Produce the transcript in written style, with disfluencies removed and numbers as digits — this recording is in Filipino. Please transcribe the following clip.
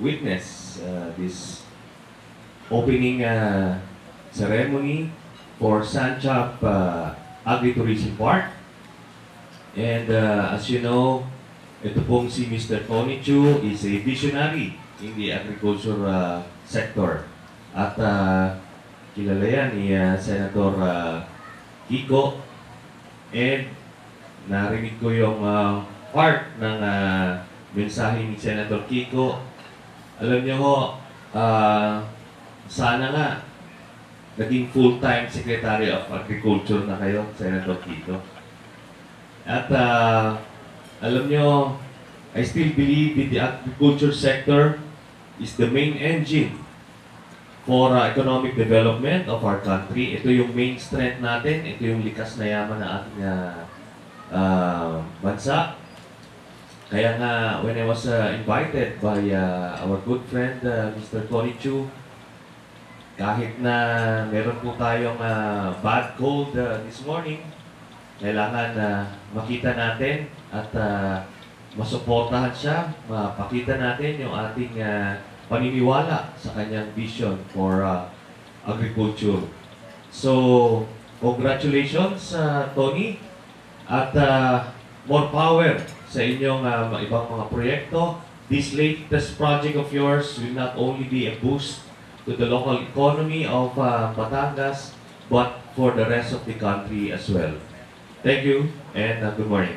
witness this opening ceremony for Sanchap Agritourism Park. And as you know, ito pong si Mr. Tony Chu is a visionary in the agriculture sector. At kilala yan ni Senator Kiko. And narinig ko yung part ng mensahe ni Senator Kiko. Alam niyo ho, sana nga naging full-time Secretary of Agriculture na kayo, Senator Kiko. At alam nyo, I still believe that the agriculture sector is the main engine for economic development of our country. Ito yung main strength natin, ito yung likas na yaman na ating bansa. Kaya nga, when I was invited by our good friend, Mr. Tony Chu, kahit na meron po tayong bad cold this morning, kailangan makita natin at masuportahan siya, mapakita natin yung ating paniniwala sa kanyang vision for agriculture. So, congratulations, Tony, at more power sa inyong ibang mga proyekto. This latest project of yours will not only be a boost to the local economy of Batangas, but for the rest of the country as well. Thank you and good morning.